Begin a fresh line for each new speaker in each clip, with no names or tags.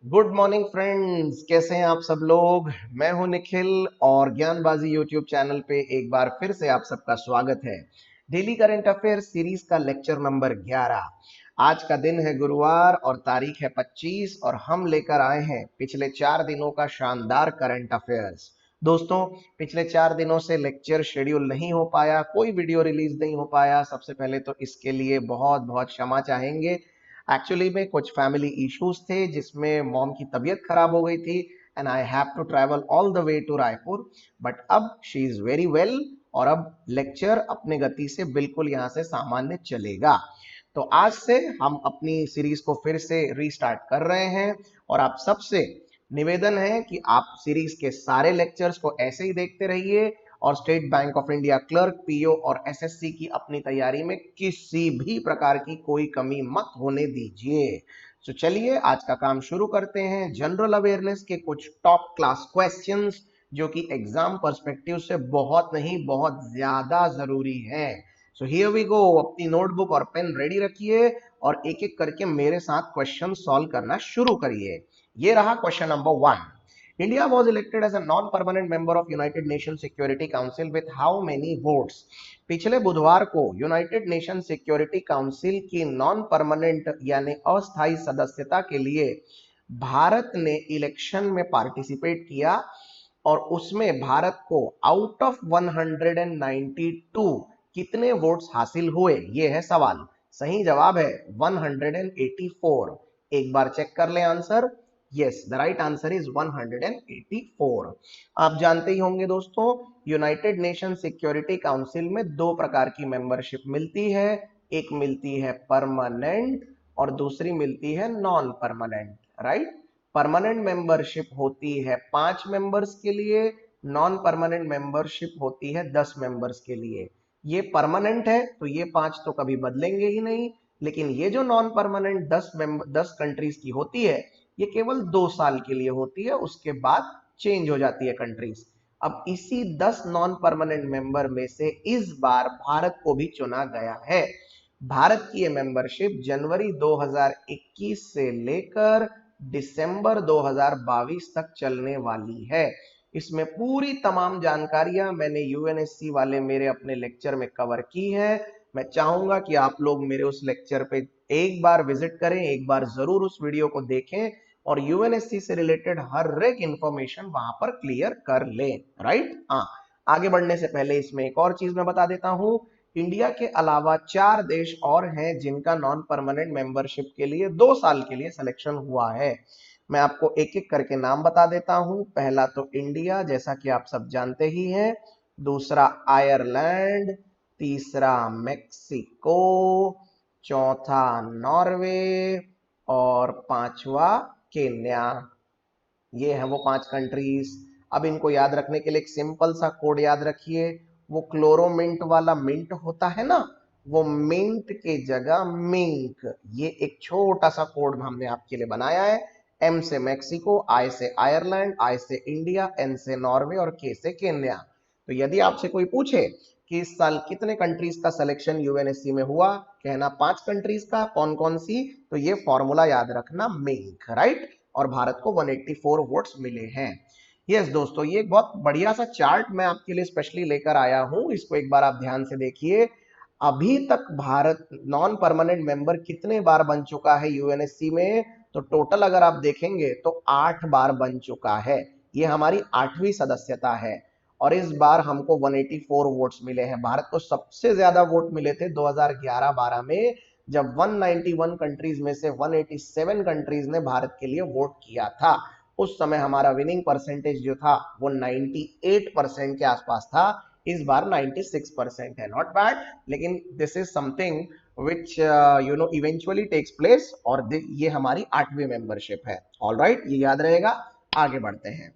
Good morning friends, कैसे हैं आप सब लोग। मैं हूं निखिल और ज्ञानबाजी यूट्यूब चैनल पे एक बार फिर से आप सबका स्वागत है। डेली करंट अफेयर सीरीज का लेक्चर नंबर 11। आज का दिन है गुरुवार और तारीख है 25 और हम लेकर आए हैं पिछले 4 दिनों का शानदार करंट अफेयर्स। दोस्तों, पिछले 4 दिनों से लेक्चर शेड्यूल नहीं हो पाया, कोई वीडियो रिलीज नहीं हो पाया। सबसे पहले तो इसके लिए बहुत बहुत क्षमा चाहेंगे। एक्चुअली में कुछ फैमिली इश्यूज थे जिसमें मॉम की तबीयत खराब हो गई थी and I have to travel all the way to Raipur. But अब शी इज वेरी वेल और अब लेक्चर अपने गति से बिल्कुल यहाँ से सामान्य चलेगा। तो आज से हम अपनी सीरीज को फिर से रीस्टार्ट कर रहे हैं और आप सबसे निवेदन है कि आप सीरीज के सारे लेक्चर्स को ऐसे ही देखते रहिए और state bank of India clerk, PO और एसएससी की अपनी तैयारी में किसी भी प्रकार की कोई कमी मत होने दीजिए। तो चलिए आज का काम शुरू करते हैं। जनरल अवेयरनेस के कुछ टॉप क्लास क्वेश्चंस जो कि एग्जाम पर्सपेक्टिव से बहुत नहीं बहुत ज्यादा जरूरी है। So here we go. अपनी नोटबुक और पेन रेडी रखिए और एक एक करके मेरे साथ क्वेश्चन सॉल्व करना शुरू करिए। ये रहा question number 1। India was elected as a non-permanent member of United Nations Security Council with how many votes? पिछले बुधवार को यूनाइटेड नेशन सिक्योरिटी काउंसिल की नॉन परमानेंट यानी अस्थायी सदस्यता के लिए भारत ने इलेक्शन में पार्टिसिपेट किया और उसमें भारत को आउट ऑफ 192 कितने वोट्स हासिल हुए, ये है सवाल। सही जवाब है 184। एक बार चेक कर ले answer. Yes, the right answer is 184। आप जानते ही होंगे दोस्तों, यूनाइटेड नेशन सिक्योरिटी काउंसिल में दो प्रकार की मेंबरशिप मिलती है। एक मिलती है परमानेंट और दूसरी मिलती है non permanent. Right. Permanent membership होती है 5 मेंबर्स के लिए, नॉन परमानेंट मेंबरशिप होती है 10 मेंबर्स के लिए। ये परमानेंट है तो ये 5 तो कभी बदलेंगे ही नहीं, लेकिन ये जो नॉन परमानेंट 10 कंट्रीज की होती है ये केवल 2 साल के लिए होती है, उसके बाद चेंज हो जाती है कंट्रीज। अब इसी 10 नॉन परमानेंट मेंबर में से इस बार भारत को भी चुना गया है। भारत की ये मेंबरशिप जनवरी 2021 से लेकर दिसंबर 2022 तक चलने वाली है। इसमें पूरी तमाम जानकारियां मैंने यूएनएससी वाले मेरे अपने लेक्चर में कवर की है। मैं चाहूंगा कि आप लोग मेरे उस लेक्चर पे एक बार विजिट करें, एक बार जरूर उस वीडियो को देखें और यूएनएससी से रिलेटेड हर एक इंफॉर्मेशन वहां पर क्लियर कर लें। राइट। हाँ, आगे बढ़ने से पहले इसमें एक और चीज मैं बता देता हूं। इंडिया के अलावा 4 देश और हैं जिनका नॉन परमानेंट मेंबरशिप के लिए 2 साल के लिए सिलेक्शन हुआ है। मैं आपको एक एक करके नाम बता देता हूं। पहला तो इंडिया, जैसा कि आप सब जानते ही हैं। दूसरा आयरलैंड, तीसरा मेक्सिको, चौथा नॉर्वे और पांचवा केन्या। ये है वो 5 कंट्रीज। अब इनको याद रखने के लिए एक सिंपल सा कोड याद रखिए। वो क्लोरोमिंट वाला मिंट होता है ना, वो मिंट के जगह मिंक, ये एक छोटा सा कोड हमने आपके लिए बनाया है। एम से मैक्सिको, आई से आयरलैंड, आई से इंडिया, एन से नॉर्वे और के से केन्या। तो यदि आपसे कोई पूछे कि इस साल कितने कंट्रीज का सिलेक्शन यूएनएससी में हुआ, कहना 5 कंट्रीज का। कौन कौन सी? तो ये फॉर्मूला याद रखना, मिंक। राइट। और भारत को 184 वोट्स मिले हैं। यस दोस्तों, ये एक बहुत बढ़िया सा चार्ट मैं आपके लिए स्पेशली लेकर आया हूं, इसको एक बार आप ध्यान से देखिए। अभी तक भारत नॉन परमानेंट मेंबर कितने बार बन चुका है यूएनएससी में, तो टोटल अगर आप देखेंगे तो 8 बार बन चुका है। ये हमारी 8वीं सदस्यता है और इस बार हमको 184 वोट्स मिले हैं। भारत को सबसे ज्यादा वोट मिले थे 2011-12 में, जब 191 कंट्रीज में से 187 कंट्रीज ने भारत के लिए वोट किया था। उस समय हमारा विनिंग परसेंटेज जो था वो 98% के आसपास था। इस बार 96% है। नॉट बैड, लेकिन this is something which eventually takes place और ये हमारी 8वीं मेंबरशिप है। ऑल राइट, ये याद रहेगा। आगे बढ़ते हैं।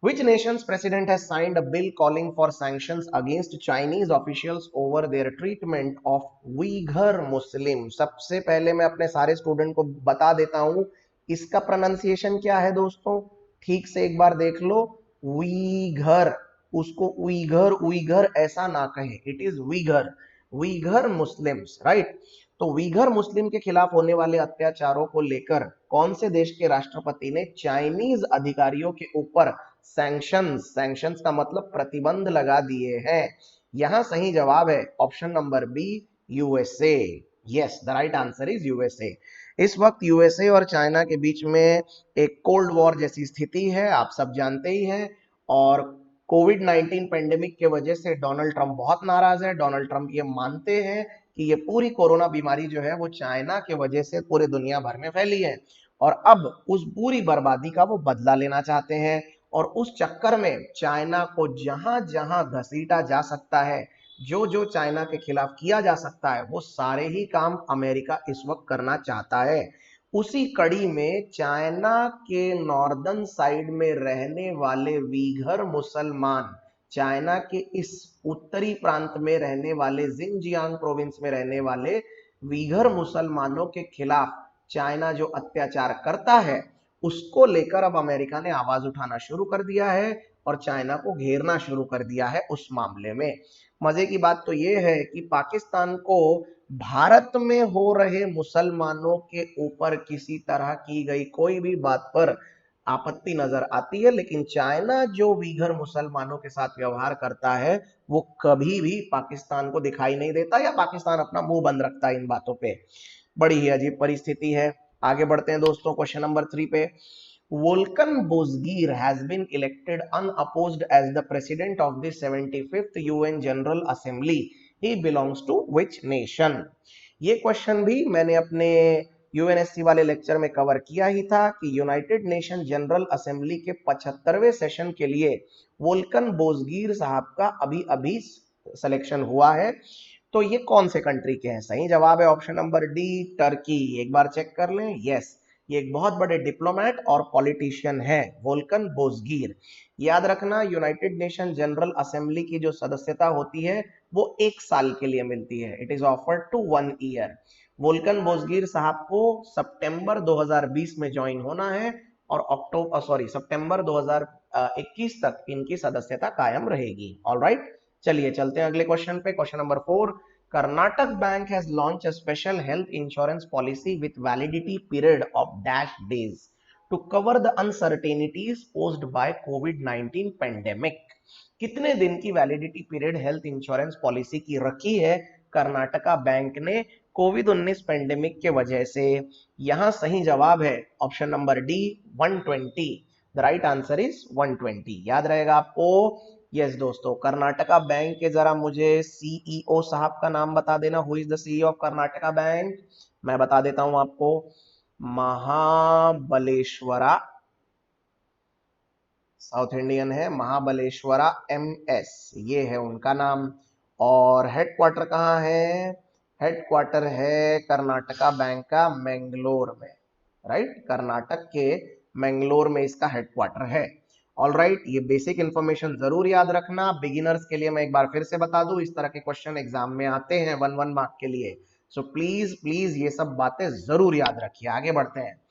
Which nation's president has signed a bill calling for sanctions against Chinese officials over their treatment of Uyghur Muslim? सबसे पहले मैं अपने सारे स्टूडेंट को बता देता हूं इसका प्रोनाउंसिएशन क्या है दोस्तों। ठीक से एक बार देख लो। उइघर, उसको उइघर उइघर ऐसा ना कहे, it is Uighur. Uighur Muslims. Right. तो वीगर मुस्लिम के खिलाफ होने वाले अत्याचारों को लेकर कौन से देश के राष्ट्रपति ने चाइनीज अधिकारियों के ऊपर सैंक्शंस का मतलब प्रतिबंध लगा दिए हैं? यहां सही जवाब है option number B, USA. Yes, the right answer is USA. इस वक्त यूएसए और चाइना के बीच में एक कोल्ड वॉर जैसी स्थिति है, आप सब जानते ही हैं। और कोविड 19 पेंडेमिक के वजह से डोनाल्ड ट्रंप बहुत नाराज है। डोनाल्ड ट्रंप ये मानते हैं कि ये पूरी कोरोना बीमारी जो है वो चाइना के वजह से पूरे दुनिया भर में फैली है, और अब उस पूरी बर्बादी का वो बदला लेना चाहते हैं। और उस चक्कर में चाइना को जहां जहां घसीटा जा सकता है, जो जो चाइना के खिलाफ किया जा सकता है, वो सारे ही काम अमेरिका इस वक्त करना चाहता है। उसी कड़ी में चाइना के नॉर्दर्न साइड में रहने वाले वीगर मुसलमान, चाइना के इस उत्तरी प्रांत में रहने वाले जिनजियांग प्रोविंस में रहने वाले वीगर मुसलमानों के खिलाफ चाइना जो अत्याचार करता है, उसको लेकर अब अमेरिका ने आवाज उठाना शुरू कर दिया है और चाइना को घेरना शुरू कर दिया है उस मामले में। मजे की बात तो यह है कि पाकिस्तान को भारत में हो रहे मुसलमानों के ऊपर किसी तरह की गई कोई भी बात पर आपत्ति नजर आती है, लेकिन चाइना जो वीगर मुसलमानों के साथ व्यवहार करता है वो कभी भी पाकिस्तान को दिखाई नहीं देता, या पाकिस्तान अपना मुंह बंद रखता है इन बातों पे। बड़ी ही अजीब परिस्थिति है। आगे बढ़ते हैं दोस्तों, क्वेश्चन नंबर 3 पे। Volkan Bozkir has been elected unopposed as the president of the 75th UN general assembly. He belongs to which nation? ये क्वेश्चन भी मैंने अपने यूएनएससी वाले लेक्चर में कवर किया ही था कि यूनाइटेड नेशन जनरल असेंबली के 75वें सेशन के लिए वोल्कन बोजगीर साहब का अभी अभी सिलेक्शन हुआ है। तो ये कौन से कंट्री के हैं? सही जवाब है ऑप्शन नंबर डी, टर्की। एक बार चेक कर लें। यस, ये एक बहुत बड़े डिप्लोमेट और पॉलिटिशियन है वोल्कन बोजगीर। याद रखना, यूनाइटेड नेशन जनरल असेंबली की जो सदस्यता होती है वो 1 साल के लिए मिलती है। It is offered to 1 year. Volkan Bozkir साहब को सितंबर 2020 में ज्वाइन होना है और सितंबर 2021 तक इनकी सदस्यता कायम रहेगी। ऑलराइट, चलिए चलते हैं अगले क्वेश्चन पे। Question number 4। Karnataka bank has launch a special health insurance policy with validity period of dash days to cover the uncertainties posed by कोविड-19 पेंडेमिक। कितने दिन की validity period health insurance policy की रखी है कर्नाटका बैंक ने कोविड-19 पेंडेमिक के वजह से? यहां सही जवाब है option number D, 120। The right answer is 120। याद रहेगा आपको। यस दोस्तों, कर्नाटका बैंक के जरा मुझे सीईओ साहब का नाम बता देना। Who is the CEO of Karnataka bank? मैं बता देता हूं आपको, महाबलेश्वरा। साउथ इंडियन है, महाबलेश्वरा एमएस, ये है उनका नाम। और हेडक्वार्टर कहाँ है? हेडक्वार्टर है कर्नाटका बैंक का मैंगलोर में। राइट, कर्नाटक के मैंगलोर में इसका हेडक्वार्टर है। ऑल राइट, ये बेसिक इंफॉर्मेशन जरूर याद रखना। बिगिनर्स के लिए मैं एक बार फिर से बता दूं, इस तरह के क्वेश्चन एग्जाम में आते हैं 1 मार्क के लिए। सो प्लीज प्लीज ये सब बातें जरूर याद रखिए। आगे बढ़ते हैं।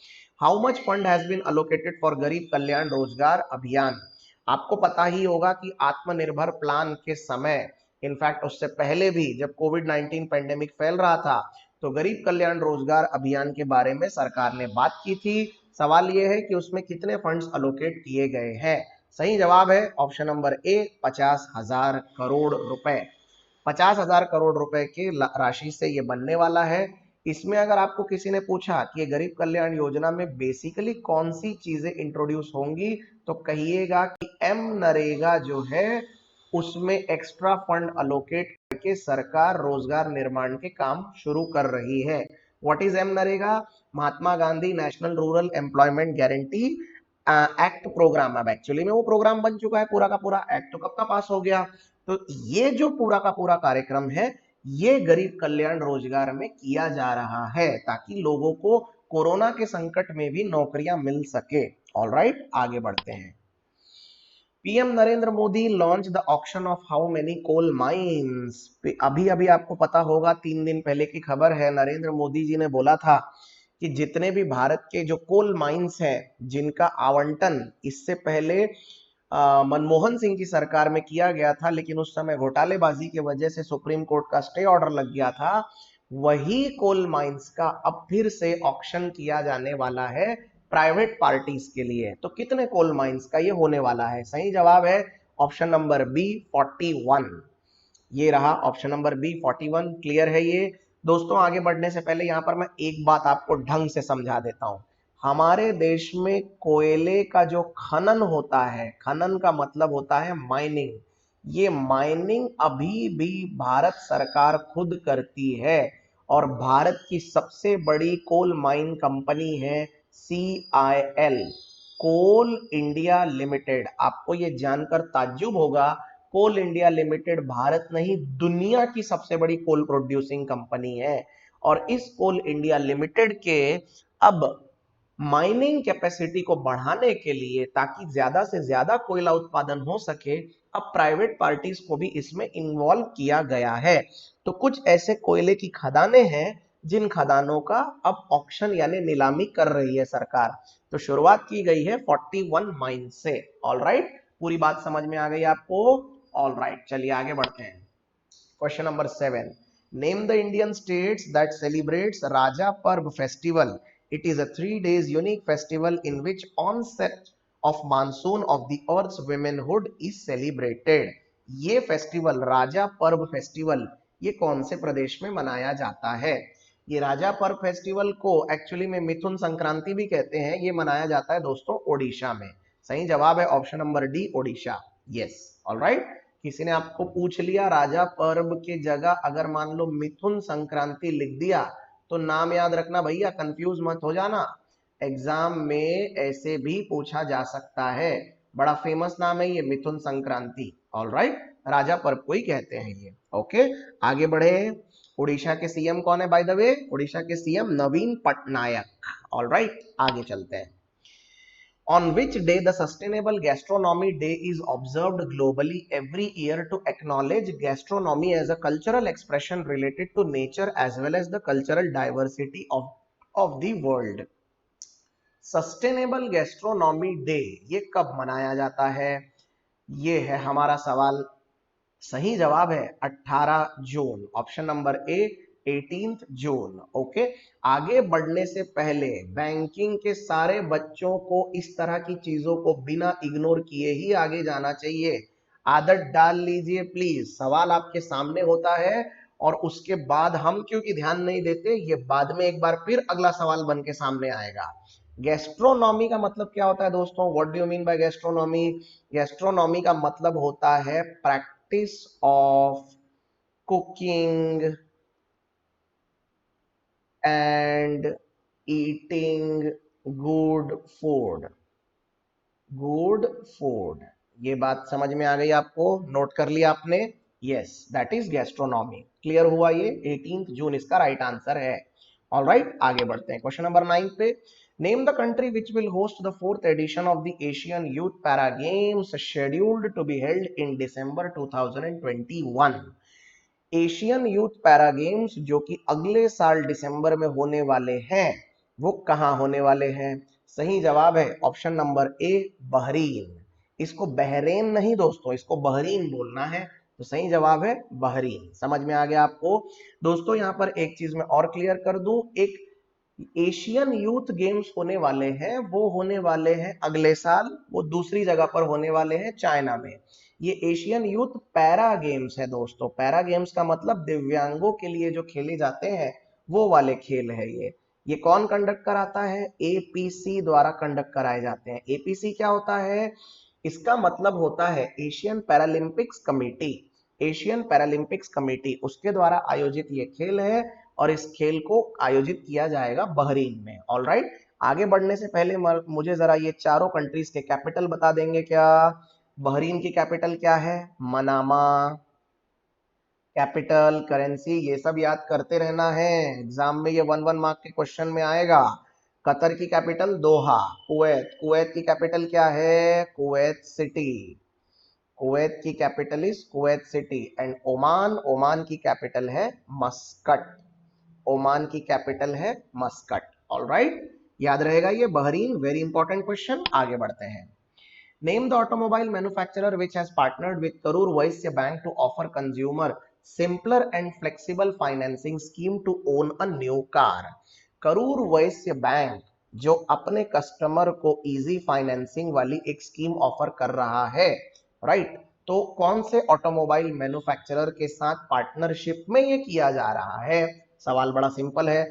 How much fund has been allocated for Garib Kalyan रोजगार अभियान? आपको पता ही होगा कि आत्मनिर्भर प्लान के समय, इनफैक्ट उससे पहले भी जब कोविड 19 पेंडेमिक फैल रहा था, तो गरीब कल्याण रोजगार अभियान के बारे में सरकार ने बात की थी। सवाल यह है कि उसमें कितने फंड्स अलोकेट किए गए हैं? सही जवाब है ऑप्शन नंबर ए, 50,000 करोड़ रुपए। 50,000 करोड़ रुपए की राशि से ये बनने वाला है। इसमें अगर आपको किसी ने पूछा कि ये गरीब कल्याण योजना में बेसिकली कौन सी चीजें इंट्रोड्यूस होंगी, तो कहिएगा कि एम नरेगा जो है उसमें एक्स्ट्रा फंड अलोकेट करके सरकार रोजगार निर्माण के काम शुरू कर रही है। What is M NREGA? Mahatma Gandhi national rural employment guarantee act program. अब एक्चुअली में वो प्रोग्राम बन चुका है, पूरा का पूरा एक्ट तो कब का पास हो गया। तो ये जो पूरा का पूरा कार्यक्रम है, ये गरीब कल्याण रोजगार में किया जा रहा है ताकि लोगों को कोरोना के संकट में भी नौकरियां मिल सके। ऑलराइट, आगे बढ़ते हैं। PM Narendra Modi launch the auction of how many coal mines. अभी अभी आपको पता होगा, 3 दिन पहले की खबर है, नरेंद्र मोदी जी ने बोला था कि जितने भी भारत के जो कोल माइंस हैं जिनका आवंटन इससे पहले मनमोहन सिंह की सरकार में किया गया था, लेकिन उस समय घोटालेबाजी की वजह से सुप्रीम कोर्ट का स्टे ऑर्डर लग गया था, वही कोल माइंस का अब फिर से ऑक्शन किया जाने वाला है प्राइवेट पार्टीज के लिए। तो कितने कोल माइंस का ये होने वाला है? सही जवाब है ऑप्शन नंबर बी 41। ये रहा ऑप्शन नंबर बी 41। क्लियर है ये? दोस्तों आगे बढ़ने से पहले यहां पर मैं एक बात आपको ढंग से समझा देता हूं। हमारे देश में कोयले का जो खनन होता है, खनन का मतलब होता है माइनिंग, ये माइनिंग अभी भी भारत सरकार खुद करती है। और भारत की सबसे बड़ी कोल माइन कंपनी है CIL, कोल इंडिया लिमिटेड। आपको ये जानकर ताज्जुब होगा, कोल इंडिया लिमिटेड भारत नहीं दुनिया की सबसे बड़ी कोल प्रोड्यूसिंग कंपनी है। और इस कोल इंडिया लिमिटेड के अब माइनिंग कैपेसिटी को बढ़ाने के लिए, ताकि ज्यादा से ज्यादा कोयला उत्पादन हो सके, अब प्राइवेट पार्टीज को भी इसमें इन्वॉल्व किया गया है। तो कुछ ऐसे कोयले की खदानें हैं जिन खदानों का अब ऑक्शन यानी नीलामी कर रही है सरकार। तो शुरुआत की गई है 41 माइन से। ऑल राइट, पूरी बात समझ में आ गई आपको? ऑल राइट, चलिए आगे बढ़ते हैं। Question number 7, name the Indian states that celebrates Raja Parba festival. It is a 3 days unique festival in which onset of monsoon of the earth's womanhood is celebrated। ये फेस्टिवल राजा पर्व फेस्टिवल ये कौन से प्रदेश में मनाया जाता है? ये राजा पर्व फेस्टिवल को एक्चुअली में मिथुन संक्रांति भी कहते हैं। ये मनाया जाता है दोस्तों ओडिशा में। सही जवाब है option number D, Odisha. Yes, alright. किसी ने आपको पूछ लिया राजा पर्व के जगह अगर मान लो मिथुन संक्रांति लिख दिया, तो नाम याद रखना भैया, कंफ्यूज मत हो जाना। एग्जाम में ऐसे भी पूछा जा सकता है। बड़ा फेमस नाम है ये मिथुन संक्रांति। ऑलराइट, राजा पर्व को ही कहते हैं ये। ओके, आगे बढ़े। उड़ीसा के सीएम कौन है बाय द वे? उड़ीसा के सीएम नवीन पटनायक। ऑलराइट, आगे चलते हैं। On which day the Sustainable Gastronomy Day is observed globally every year to acknowledge gastronomy as a cultural expression related to nature as well as the cultural diversity of the world। Sustainable gastronomy day ये कब मनाया जाता है? ये है हमारा सवाल। सही जवाब है 18 जून, ऑप्शन नंबर ए 18 जून। ओके, आगे बढ़ने से पहले बैंकिंग के सारे बच्चों को इस तरह की चीजों को बिना इग्नोर किए ही आगे जाना चाहिए। आदत डाल लीजिए प्लीज। सवाल आपके सामने होता है और उसके बाद हम क्योंकि ध्यान नहीं देते, ये बाद में एक बार फिर अगला सवाल बन के सामने आएगा। गैस्ट्रोनॉमी का मतलब क्या होता है दोस्तों? What do you mean by gastronomy? Gastronomy का मतलब होता है practice of cooking and eating good food. Good food, ये बात समझ में आ गई आपको? नोट कर लिया आपने? Yes, that is gastronomy. Clear हुआ ये? 18 जून इसका राइट आंसर है। ऑलराइट, आगे बढ़ते हैं क्वेश्चन नंबर 9 पे। Name the country which will host the 4th edition of the Asian youth para games scheduled to be held in December 2021। Asian youth para games जो कि अगले साल दिसंबर में होने वाले हैं, वो कहां होने वाले हैं? सही जवाब है ऑप्शन नंबर ए, बहरीन। इसको बहरेन नहीं दोस्तों, इसको बहरीन बोलना है। तो सही जवाब है बहरीन। समझ में आ गया आपको? दोस्तों यहां पर एक चीज मैं और क्लियर कर दूं, एक एशियन यूथ गेम्स होने वाले हैं, वो होने वाले हैं अगले साल, वो दूसरी जगह पर होने वाले हैं चाइना में। ये एशियन यूथ पैरा गेम्स है दोस्तों। पैरा गेम्स का मतलब दिव्यांगों के लिए जो खेले जाते हैं वो वाले खेल है ये कौन कंडक्ट कराता है? एपीसी द्वारा कंडक्ट कराए जाते हैं। एपीसी क्या होता है? इसका मतलब होता है Asian Paralympics committee. Asian Paralympics committee उसके द्वारा आयोजित ये खेल है और इस खेल को आयोजित किया जाएगा बहरीन में। ऑलराइट, आगे बढ़ने से पहले मुझे जरा ये चारों कंट्रीज के कैपिटल बता देंगे क्या? बहरीन की कैपिटल क्या है? मनामा। कैपिटल, करेंसी, ये सब याद करते रहना है, एग्जाम में ये 1 मार्क के क्वेश्चन में आएगा। कतर की कैपिटल दोहा। कुवैत, कुवैत की कैपिटल क्या है? Kuwait city. कुवैत की capital is Kuwait city. And Oman, Oman की कैपिटल है मस्कट। ओमान की कैपिटल है मस्कट। ऑलराइट, याद रहेगा ये बहरीन। Very important question. आगे बढ़ते हैं। Name the automobile manufacturer which has partnered with Karur Vysya Bank to offer consumer simpler and flexible financing scheme to own a new car. Karur Vysya bank जो अपने customer को easy financing वाली एक scheme offer कर रहा है, राइट? तो कौन से ऑटोमोबाइल मैन्युफैक्चरर के साथ पार्टनरशिप में ये किया जा रहा है? सवाल बड़ा सिंपल है।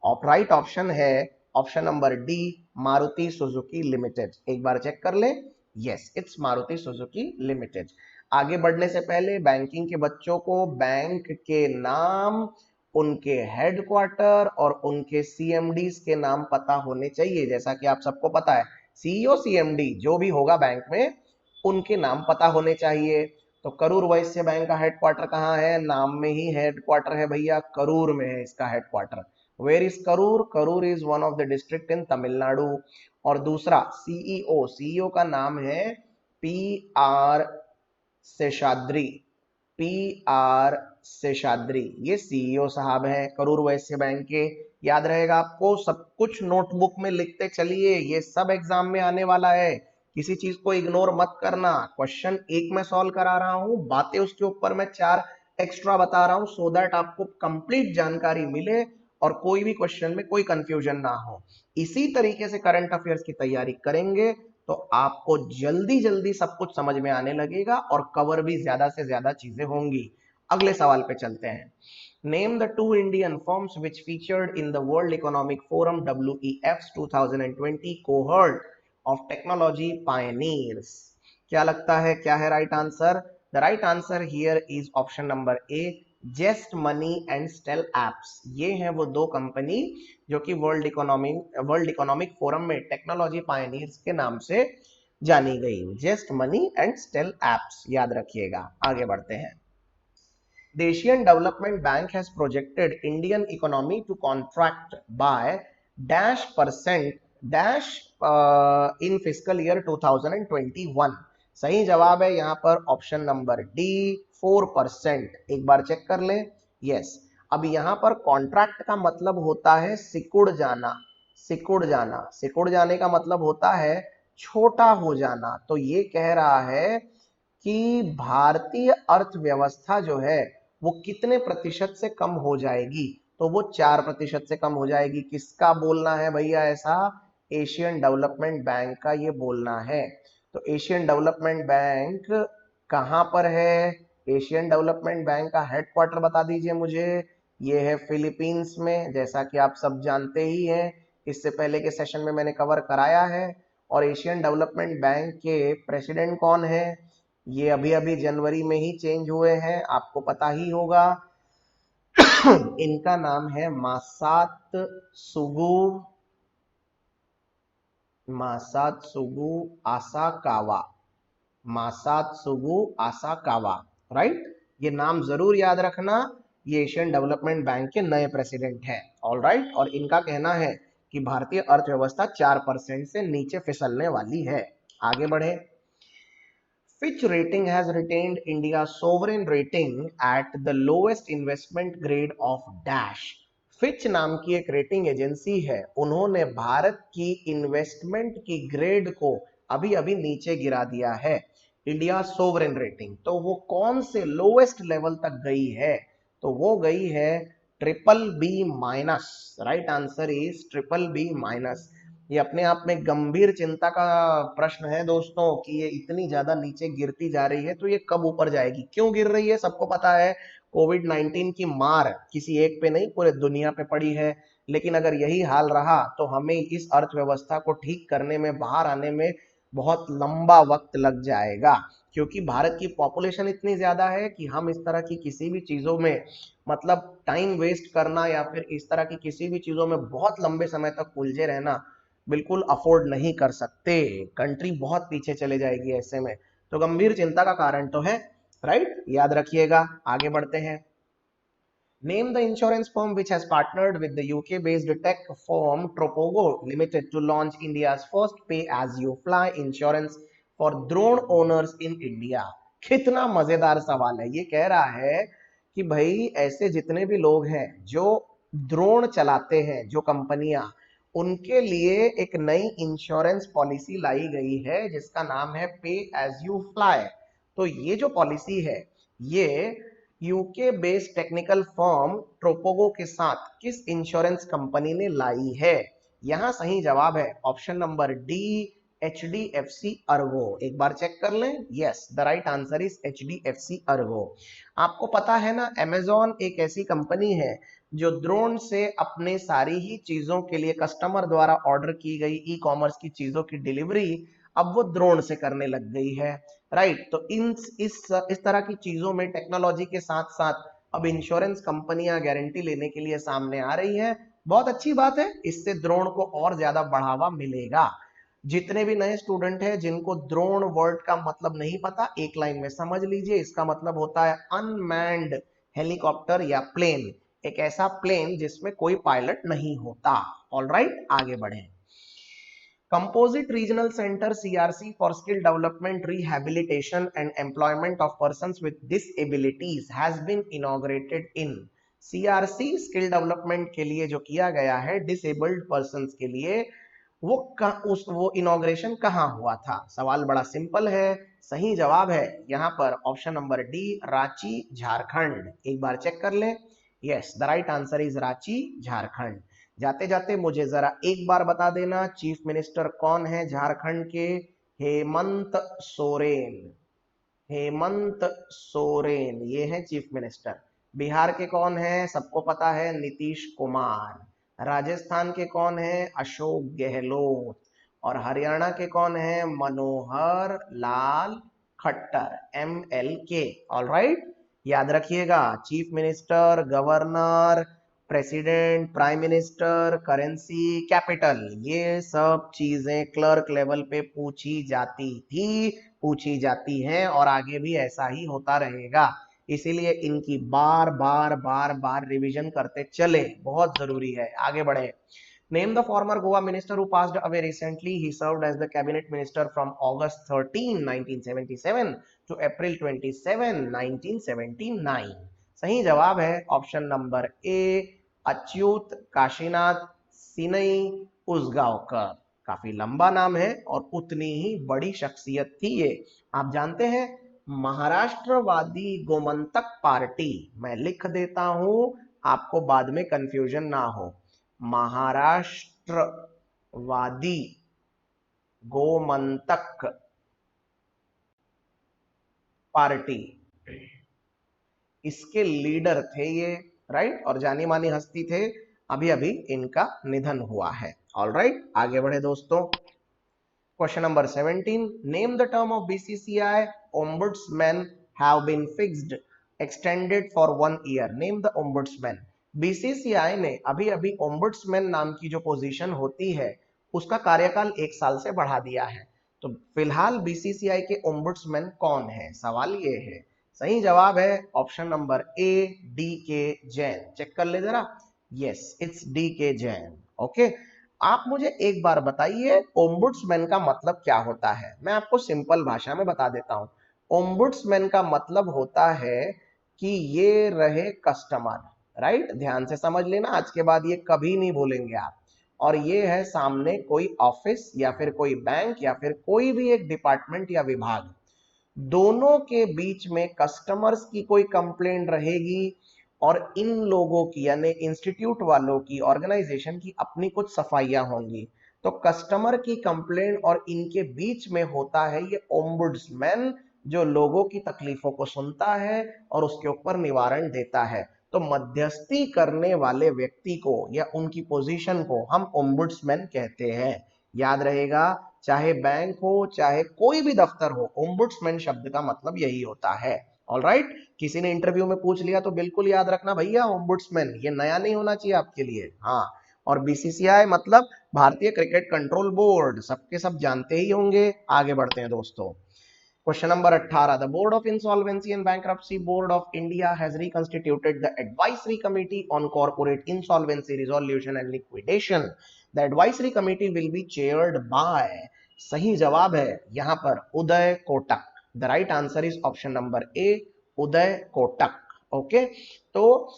राइट ऑप्शन है option number D, Maruti Suzuki limited. एक बार चेक कर ले, yes it's Maruti Suzuki limited. आगे बढ़ने से पहले बैंकिंग के बच्चों को बैंक के नाम, उनके हेडक्वार्टर और उनके सीएमडीज के नाम पता होने चाहिए। जैसा कि आप सबको पता है, सीईओ सीएमडी जो भी होगा बैंक में, उनके नाम पता होने चाहिए। तो करूर वैश्य बैंक का हेडक्वार्टर कहाँ है? नाम में ही हेडक्वार्टर है भैया, करूर में है इसका headquarter. Where is Karur? Karur is one of the district in Tamil Nadu. और दूसरा सीईओ, सीईओ का नाम है P R Seshadri, P R Seshadri, ये सीईओ साहब हैं करूर वैश्य बैंक के। याद रहेगा आपको, सब कुछ नोटबुक में लिखते चलिए, ये सब एग्जाम में आने वाला है, किसी चीज को इग्नोर मत करना। क्वेश्चन एक में सॉल्व करा रहा हूं, बातें उसके ऊपर मैं 4 एक्स्ट्रा बता रहा हूं, सो दैट आपको कंप्लीट जानकारी मिले और कोई भी क्वेश्चन में कोई कंफ्यूजन ना हो। इसी तरीके से करंट अफेयर्स की तैयारी करेंगे तो आपको जल्दी जल्दी सब कुछ समझ में आने लगेगा और कवर भी ज्यादा से ज्यादा चीजें होंगी। अगले सवाल पे चलते हैं। Name the 2 Indian firms which featured in the world economic forum WEF 2020 cohort of technology pioneers. क्या लगता है क्या है right answer? The right answer here is option number A, Zest Money and Stellapps. ये हैं वो 2 company जो कि वर्ल्ड इकोनॉमिक फोरम में टेक्नोलॉजी पायनियर्स के नाम से जानी गई। Zest Money and Stellapps, याद रखिएगा। आगे बढ़ते हैं। The Asian Development Bank has projected Indian economy to contract by dash percent dash in fiscal year 2021। सही जवाब है यहाँ पर ऑप्शन नंबर डी, 4%। एक बार चेक कर ले, यस। अब यहाँ पर कॉन्ट्रैक्ट का मतलब होता है सिकुड़ जाना, सिकुड़ जाना, सिकुड़ जाने का मतलब होता है छोटा हो जाना। तो ये कह रहा है कि भारतीय अर्थव्यवस्था जो है वो कितने प्रतिशत से कम हो जाएगी? तो वो 4% से कम हो जाएगी। किसका बोलना है भैया ऐसा? एशियन डेवलपमेंट बैंक का ये बोलना है। तो एशियन डेवलपमेंट बैंक कहां पर है? एशियन डेवलपमेंट बैंक का हेडक्वार्टर बता दीजिए मुझे। ये है फिलीपींस में, जैसा कि आप सब जानते ही हैं, इससे पहले के सेशन में मैंने कवर कराया है। और एशियन डेवलपमेंट बैंक के प्रेसिडेंट कौन है? ये अभी अभी जनवरी में ही चेंज हुए हैं, आपको पता ही होगा। इनका नाम है मासात्सुगु आसाकावा, मासात्सुगु आसाकावा, राइट? ये नाम जरूर याद रखना। ये एशियन डेवलपमेंट बैंक के नए प्रेसिडेंट हैं, ऑल राइट। और इनका कहना है कि भारतीय अर्थव्यवस्था 4% से नीचे फिसलने वाली है। आगे बढ़े। Fitch Rating has retained India's sovereign rating at the lowest investment grade of dash। Fitch नाम की एक रेटिंग एजेंसी है, उन्होंने भारत की इन्वेस्टमेंट की ग्रेड को अभी अभी नीचे गिरा दिया है। इंडिया सोवरेन रेटिंग, तो वो कौन से लोएस्ट लेवल तक गई है? तो वो गई है BBB-। Right answer is BBB-। ये अपने आप में गंभीर चिंता का प्रश्न है दोस्तों कि ये इतनी ज्यादा नीचे गिरती जा रही है, तो ये कब ऊपर जाएगी? क्यों गिर रही है? सबको पता है, कोविड-19 की मार किसी एक पे नहीं, पूरे दुनिया पे पड़ी है। लेकिन अगर यही हाल रहा तो हमें इस अर्थव्यवस्था को ठीक करने में, बाहर आने में बहुत लंबा वक्त लग जाएगा, क्योंकि भारत की पॉपुलेशन इतनी ज्यादा है कि हम इस तरह की किसी भी चीजों में, मतलब टाइम वेस्ट करना या फिर इस तरह की किसी भी चीजों में बहुत लंबे समय तक उलझे रहना बिल्कुल अफोर्ड नहीं कर सकते। कंट्री बहुत पीछे चले जाएगी ऐसे में, तो गंभीर चिंता का कारण तो है, राइट? याद रखिएगा। आगे बढ़ते हैं। Name the insurance firm which has partnered with the UK-based tech firm Tropogo Limited to launch India's first pay-as-you-fly insurance for drone owners in India। कितना मजेदार सवाल है। ये कह रहा है कि भाई ऐसे जितने भी लोग हैं जो ड्रोन चलाते हैं, जो कंपनियां, उनके लिए एक नई इंश्योरेंस पॉलिसी लाई गई है जिसका नाम है पे एज यू फ्लाई। तो ये जो पॉलिसी है, ये यूके बेस्ड टेक्निकल फर्म ट्रोपोगो के साथ किस इंश्योरेंस कंपनी ने लाई है? यहां सही जवाब है option number D, HDFC Ergo. एक बार चेक कर लें। Yes, the right answer is HDFC Ergo. आपको पता है ना, अमेजॉन एक ऐसी कंपनी है जो ड्रोन से अपने सारी ही चीजों के लिए कस्टमर द्वारा ऑर्डर की गई ई कॉमर्स की चीजों की डिलीवरी अब वो ड्रोन से करने लग गई है। राइट, तो इस तरह की चीजों में टेक्नोलॉजी के साथ साथ अब इंश्योरेंस कंपनियां गारंटी लेने के लिए सामने आ रही है। बहुत अच्छी बात है, इससे ड्रोन को और ज्यादा बढ़ावा मिलेगा। जितने भी नए स्टूडेंट हैं जिनको ड्रोन वर्ड का मतलब नहीं पता, एक लाइन में समझ लीजिए, इसका मतलब होता है अनमैन्ड हेलीकॉप्टर या प्लेन, एक ऐसा प्लेन जिसमें कोई पायलट नहीं होता। ऑलराइट, आगे बढ़े। Composite Regional Center CRC for Skill Development, Rehabilitation and Employment of Persons with Disabilities has been inaugurated in CRC Skill Development के लिए जो किया गया है disabled persons के लिए, वो इनॉग्रेशन कहाँ हुआ था? सवाल बड़ा सिंपल है, सही जवाब है यहाँ पर option number D, Ranchi Jharkhand. एक बार चेक कर लें। Yes, the right answer is Ranchi Jharkhand. जाते जाते मुझे जरा एक बार बता देना, चीफ मिनिस्टर कौन है झारखंड के? हेमंत सोरेन। हेमंत सोरेन ये है चीफ मिनिस्टर। बिहार के कौन है? सबको पता है, नीतीश कुमार। राजस्थान के कौन है? अशोक गहलोत। और हरियाणा के कौन है? मनोहर लाल खट्टर, MLK। ऑलराइट, याद रखिएगा, chief minister, governor, president, prime minister, currency, capital, ये सब चीजें क्लर्क लेवल पे पूछी जाती थी, पूछी जाती हैं और आगे भी ऐसा ही होता रहेगा। इसीलिए इनकी बार बार बार बार रिवीजन करते चले, बहुत जरूरी है। आगे बढ़े। Name the former Goa minister who passed away recently. He served as the cabinet minister from August 13, 1977 to April 27, 1979. सही जवाब है option number A, Achyut Kashinath Sinai Usgaonkar. काफी लंबा नाम है और उतनी ही बड़ी शख्सियत थी ये। आप जानते हैं, महाराष्ट्रवादी गोमंतक पार्टी, मैं लिख देता हूं आपको बाद में कंफ्यूजन ना हो, महाराष्ट्रवादी गोमंतक पार्टी, इसके लीडर थे ये। राइट, और जानी मानी हस्ती थे, अभी अभी इनका निधन हुआ है। ऑलराइट, आगे बढ़े दोस्तों। Question number 17, name the term of BCCI ombudsman have been fixed extended for 1 year. Name the ombudsman। BCCI ने अभी अभी ombudsman नाम की जो पोजीशन होती है उसका कार्यकाल 1 साल से बढ़ा दिया है। तो फिलहाल BCCI के ombudsman कौन है? सवाल ये है। सही जवाब है option number A, DK Jain. Check कर ले जरा। Yes, it's DK Jain. Okay, आप मुझे एक बार बताइए, ओम्बुड्समैन का मतलब क्या होता है? मैं आपको सिंपल भाषा में बता देता हूं। ओम्बुड्समैन का मतलब होता है कि ये रहे कस्टमर। राइट, ध्यान से समझ लेना, आज के बाद ये कभी नहीं भूलेंगे आप। और ये है सामने कोई ऑफिस या फिर कोई बैंक या फिर कोई भी एक डिपार्टमेंट या विभाग, दोनों के बीच में कस्टमर्स की कोई कंप्लेंट रहेगी और इन लोगों की यानी इंस्टीट्यूट वालों की, ऑर्गेनाइजेशन की अपनी कुछ सफाइयां होंगी। तो कस्टमर की कंप्लेंट और इनके बीच में होता है ये ओम्बुड्समैन, जो लोगों की तकलीफों को सुनता है और उसके ऊपर निवारण देता है। तो मध्यस्थी करने वाले व्यक्ति को या उनकी पोजीशन को हम ओम्बुड्समैन कहते हैं। याद रहेगा, चाहे बैंक हो चाहे कोई भी दफ्तर हो, ओम्बुड्समैन शब्द का मतलब यही होता है। ऑलराइट, किसी ने इंटरव्यू में पूछ लिया तो बिल्कुल याद रखना भैया, ओम्बुड्समैन, ये नया नहीं होना चाहिए आपके लिए। हाँ, और BCCI मतलब भारतीय क्रिकेट कंट्रोल बोर्ड, सबके सब जानते ही होंगे। आगे बढ़ते हैं दोस्तों। Question number 18, the board of insolvency and bankruptcy board of India has reconstituted the advisory committee on corporate insolvency resolution and liquidation. The advisory committee will be chaired by. सही जवाब है यहां पर Uday Kotak. The right answer is option number A, Uday Kotak. Okay, तो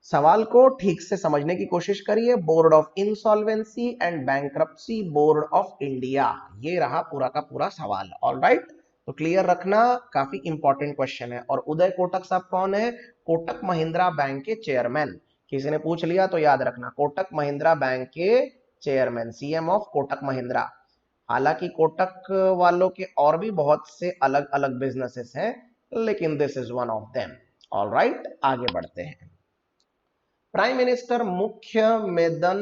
सवाल को ठीक से समझने की कोशिश करिए। Board of insolvency and bankruptcy board of India, ये रहा पूरा का पूरा सवाल। ऑलराइट, तो क्लियर रखना, काफी इंपॉर्टेंट क्वेश्चन है। और उदय कोटक साहब कौन है? कोटक महिंद्रा बैंक के चेयरमैन। किसी ने पूछ लिया तो याद रखना, कोटक महिंद्रा बैंक के chairman, CM of Kotak Mahindra. हालांकि कोटक वालों के और भी बहुत से अलग अलग बिजनेसेस हैं, लेकिन this is one of them. Alright, आगे बढ़ते हैं। प्राइम मिनिस्टर मुख्य मेदन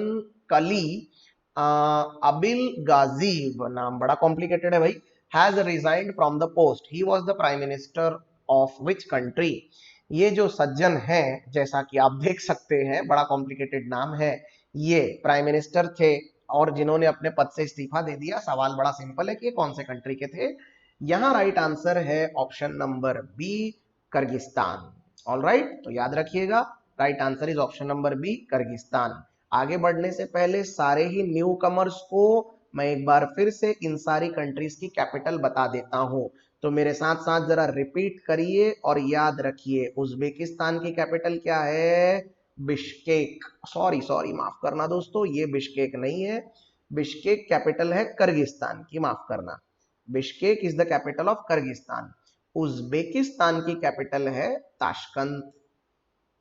कली अबिल गाजीब, नाम बड़ा कॉम्प्लिकेटेड है भाई, has resigned from the post. He was the prime minister of which country? ये जो सज्जन है, जैसा कि आप देख सकते हैं, बड़ा कॉम्प्लिकेटेड नाम है, ये प्राइम मिनिस्टर थे और जिन्होंने अपने पद से इस्तीफा दे दिया। सवाल बड़ा सिंपल है कि कौन से कंट्री के थे। यहां राइट आंसर है option number B, Kyrgyzstan. Alright, तो याद रखिएगा, right answer is option number B, Kyrgyzstan. आगे बढ़ने से पहले सारे ही न्यू कमर्स को मैं एक बार फिर से इन सारी कंट्रीज की कैपिटल बता देता हूं, तो मेरे साथ साथ जरा रिपीट करिए और याद रखिए। उज्बेकिस्तान की कैपिटल क्या है? बिश्केक। सॉरी सॉरी, माफ करना दोस्तों, ये बिश्केक नहीं है, बिश्केक कैपिटल है किर्गिस्तान की, माफ करना। Bishkek is the capital of Kyrgyzstan. Uzbekistan की कैपिटल है ताशकंद।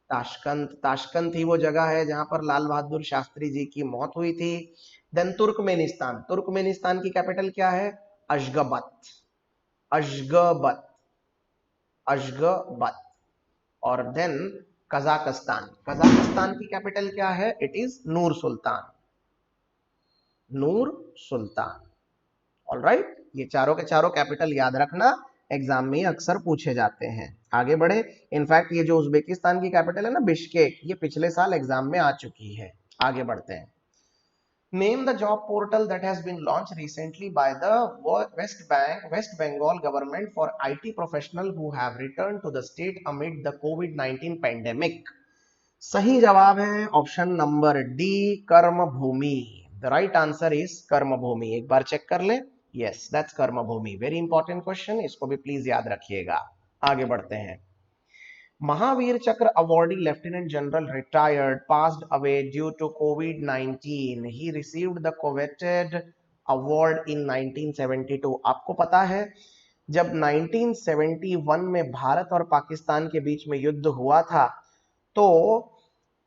ताशकंद, ताशकंद ही वो जगह है जहां पर लाल बहादुर शास्त्री जी की मौत हुई थी। देन तुर्कमेनिस्तान, तुर्कमेनिस्तान की कैपिटल क्या है? अशगाबत। अशगाबत, अशगाबत। और देन कजाकिस्तान, कजाकिस्तान की कैपिटल क्या है? It is Noor Sultan, Noor Sultan. Alright, ये चारों के चारों कैपिटल याद रखना, एग्जाम में अक्सर पूछे जाते हैं। आगे बढ़े। इनफैक्ट ये जो उज्बेकिस्तान की कैपिटल है ना, बिश्केक, ये पिछले साल एग्जाम में आ चुकी है। आगे बढ़ते हैं। Name the job portal that has been launched recently by the West Bengal government for IT professionals who have returned to the state amid the COVID-19 pandemic. सही जवाब है ऑप्शन नंबर डी, कर्म भूमि। द राइट आंसर इज कर्म भूमि। एक बार check कर ले, yes that's कर्म भूमि। Very important question, इसको भी प्लीज याद रखिएगा। आगे बढ़ते हैं। Mahavir Chakra awardee Lieutenant General retired passed away due to COVID-19. He received the coveted award in 1972. आपको पता है जब 1971 में भारत और पाकिस्तान के बीच में युद्ध हुआ था, तो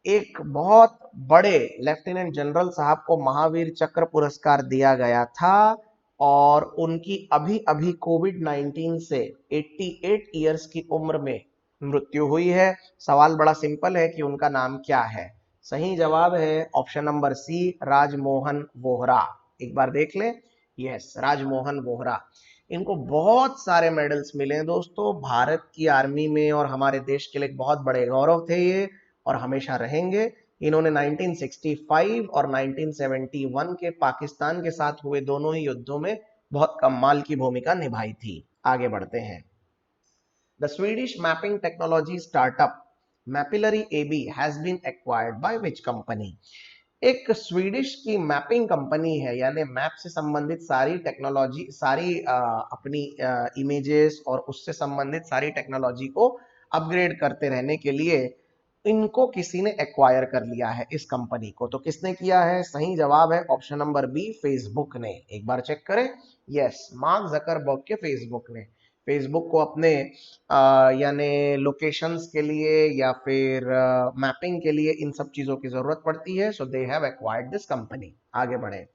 एक बहुत बड़े लेफ्टिनेंट जनरल साहब को महावीर चक्र पुरस्कार दिया गया था और उनकी अभी अभी कोविड 19 से 88 इयर्स की उम्र में मृत्यु हुई है। सवाल बड़ा सिंपल है कि उनका नाम क्या है? सही जवाब है option number C, Rajmohan Vohra. एक बार देख ले, यस राजमोहन वोहरा। इनको बहुत सारे मेडल्स मिले हैं दोस्तों, भारत की आर्मी में, और हमारे देश के लिए बहुत बड़े गौरव थे ये और हमेशा रहेंगे। इन्होंने 1965 और 1971 के पाकिस्तान के साथ हुए दोनों ही युद्धों में बहुत कमाल की भूमिका निभाई थी। आगे बढ़ते हैं। The Swedish mapping technology startup Mapillary AB has been acquired by which company? एक स्वीडिश की मैपिंग कंपनी है, यानी मैप से संबंधित सारी टेक्नोलॉजी, सारी अपनी इमेजेस और उससे संबंधित सारी टेक्नोलॉजी को अपग्रेड करते रहने के लिए इनको किसी ने एक्वायर कर लिया है, इस कंपनी को। तो किसने किया है? सही जवाब है ऑप्शन नंबर बी, फेसबुक ने। एक बार चेक करें, यस मार्क जकरबर्ग के फेसबुक ने। फेसबुक को अपने यानी लोकेशंस के लिए या फिर मैपिंग के लिए इन सब चीजों की जरूरत पड़ती है, so they have acquired this company. आगे बढ़े।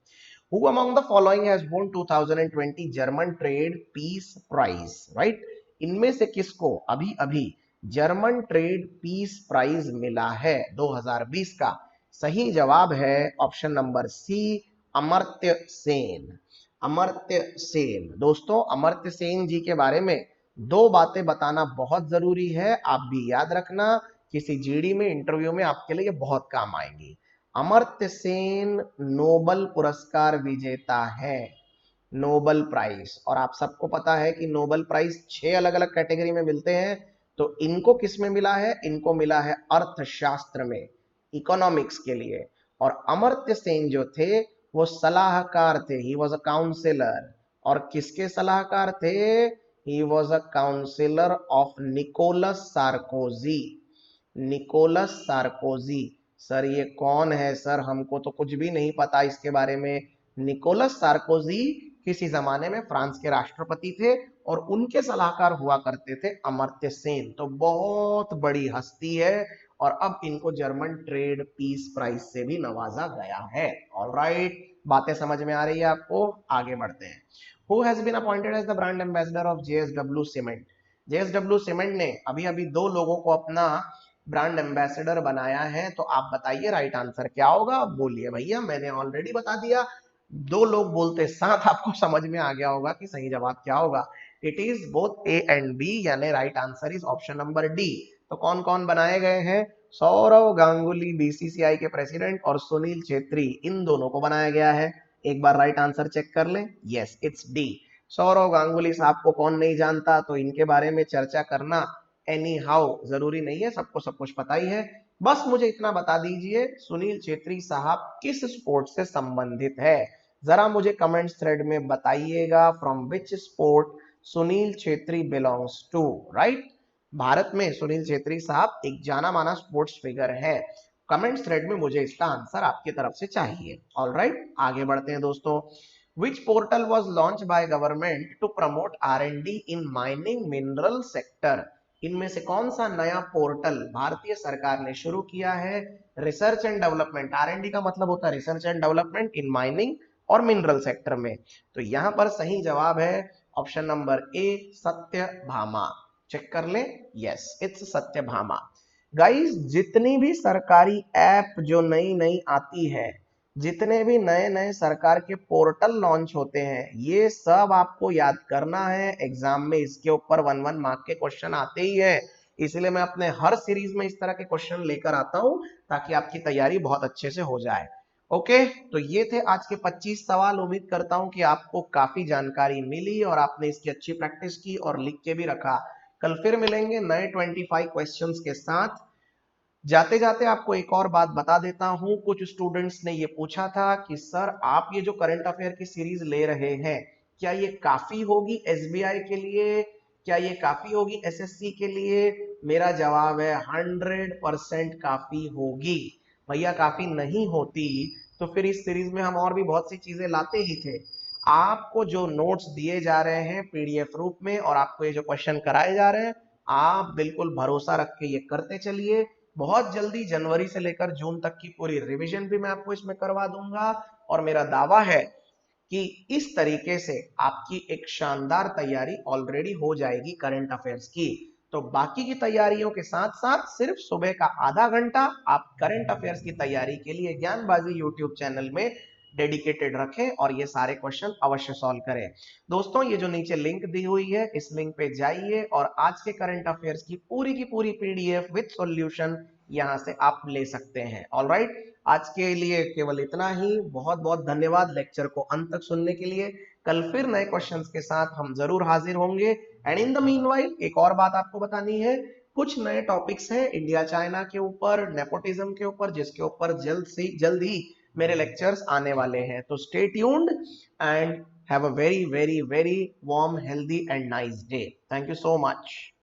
Who among the following has won 2020 German trade peace prize? Right, इनमें से किसको अभी अभी जर्मन ट्रेड पीस प्राइज मिला है 2020 का? सही जवाब है option number C, Amartya Sen. Amartya Sen. दोस्तों, अमर्त्य सेन जी के बारे में दो बातें बताना बहुत जरूरी है, आप भी याद रखना, किसी जीडी में इंटरव्यू में आपके लिए बहुत काम आएंगी। अमर्त्य सेन नोबल पुरस्कार विजेता है, नोबल प्राइज। और आप सबको पता है कि नोबल प्राइज 6 अलग अलग कैटेगरी में मिलते हैं, तो इनको किस में मिला है? इनको मिला है अर्थशास्त्र में, इकोनॉमिक्स के लिए। और अमर्त्य सेन जो थे वो सलाहकार थे, ही वॉज अ काउंसिलर। और किसके सलाहकार थे? He was a councillor of Nicolas Sarkozy. Nicolas Sarkozy. Sir ये कौन है? सर हमको तो कुछ भी नहीं पता इसके बारे में। निकोलस सार्कोजी किसी जमाने में फ्रांस के राष्ट्रपति थे और उनके सलाहकार हुआ करते थे अमर्त्य सेन। तो बहुत बड़ी हस्ती है और अब इनको जर्मन ट्रेड पीस प्राइज से भी नवाजा गया है। ऑलराइट, बातें समझ में आ रही है आपको? आगे बढ़ते हैं। Who has been appointed as the brand ambassador of JSW cement? JSW cement ने अभी अभी दो लोगों को अपना ब्रांड एम्बेसडर बनाया है, तो आप बताइए राइट आंसर क्या होगा? बोलिए भैया, मैंने ऑलरेडी बता दिया। दो लोग बोलते साथ आपको समझ में आ गया होगा कि सही जवाब क्या होगा। It is both A and B, यानी right answer is option number D. तो कौन कौन बनाए गए हैं? सौरव गांगुली बीसीसीआई के प्रेसिडेंट और सुनील छेत्री, इन दोनों को बनाया गया है। एक बार राइट आंसर चेक कर लें। Yes, it's D. Sourav Ganguly साहब को कौन नहीं जानता, तो इनके बारे में चर्चा करना एनी हाउ जरूरी नहीं है, सबको सब कुछ पता ही है। बस मुझे इतना बता दीजिए, सुनील छेत्री साहब किस स्पोर्ट से संबंधित है? जरा मुझे कमेंट्स थ्रेड में बताइएगा, from which sport Sunil Chhetri belongs to, right? Bharat में सुनील छेत्री साहब एक जाना माना स्पोर्ट्स फिगर है। कमेंट्स थ्रेड में मुझे इसका आंसर आपकी तरफ से चाहिए। ऑलराइट, आगे बढ़ते हैं दोस्तों। Which portal was launched by government to promote R&D in mining mineral sector? इनमें से कौन सा नया पोर्टल भारतीय सरकार ने शुरू किया है research and development? R and D का मतलब होता है research and development in mining और मिनरल सेक्टर में। तो यहां पर सही जवाब है option number A, Satyabhama. Check कर ले। Yes, it's Satyabhama. गाइस, जितनी भी सरकारी ऐप जो नई नई आती है, जितने भी नए नए सरकार के पोर्टल लॉन्च होते हैं, ये सब आपको याद करना है। एग्जाम में इसके ऊपर 1-1 मार्क के क्वेश्चन आते ही है, इसलिए मैं अपने हर सीरीज में इस तरह के क्वेश्चन लेकर आता हूं ताकि आपकी तैयारी बहुत अच्छे से हो जाए। ओके, तो ये थे आज के 25 सवाल। उम्मीद करता हूं कि आपको काफी जानकारी मिली और आपने इसकी अच्छी प्रैक्टिस की और लिख के भी रखा। कल फिर मिलेंगे नए 25 क्वेश्चंस के साथ। जाते जाते आपको एक और बात बता देता हूं, कुछ स्टूडेंट्स ने ये पूछा था कि सर आप ये जो करंट अफेयर की सीरीज ले रहे हैं, क्या ये काफी होगी एसबीआई के लिए, क्या ये काफी होगी एसएससी के लिए? मेरा जवाब है 100% काफी होगी। भैया काफी नहीं होती तो फिर इस सीरीज में हम और भी बहुत सी चीजें लाते ही थे। आपको जो नोट्स दिए जा रहे हैं पीडीएफ रूप में और आपको ये जो क्वेश्चन कराए जा रहे हैं, आप बिल्कुल भरोसा रख के ये करते चलिए। बहुत जल्दी जनवरी से लेकर जून तक की पूरी रिवीजन भी मैं आपको इसमें करवा दूंगा और मेरा दावा है कि इस तरीके से आपकी एक शानदार तैयारी ऑलरेडी हो जाएगी करंट अफेयर्स की। तो बाकी की तैयारियों के साथ साथ सिर्फ सुबह का आधा घंटा आप करंट अफेयर्स की तैयारी के लिए ज्ञानबाजी यूट्यूब चैनल में डेडिकेटेड रखें और ये सारे क्वेश्चन अवश्य सॉल्व करें। दोस्तों, ये जो नीचे लिंक दी हुई है, इस लिंक पे जाइए और आज के करंट अफेयर्स की पूरी पीडीएफ विद सॉल्यूशन यहां से आप ले सकते हैं। ऑलराइट, आज के लिए केवल इतना ही। बहुत बहुत धन्यवाद लेक्चर को अंत तक सुनने के लिए। कल फिर नए क्वेश्चंस के साथ हम जरूर हाजिर होंगे। एंड इन द मीनवाइल एक और बात आपको बतानी है, कुछ नए टॉपिक्स हैं इंडिया चाइना के ऊपर, नेपोटिज्म के ऊपर, जिसके ऊपर जल्द ही मेरे लेक्चर्स आने वाले हैं। तो stay tuned and have a very very very warm healthy and nice day. Thank you so much.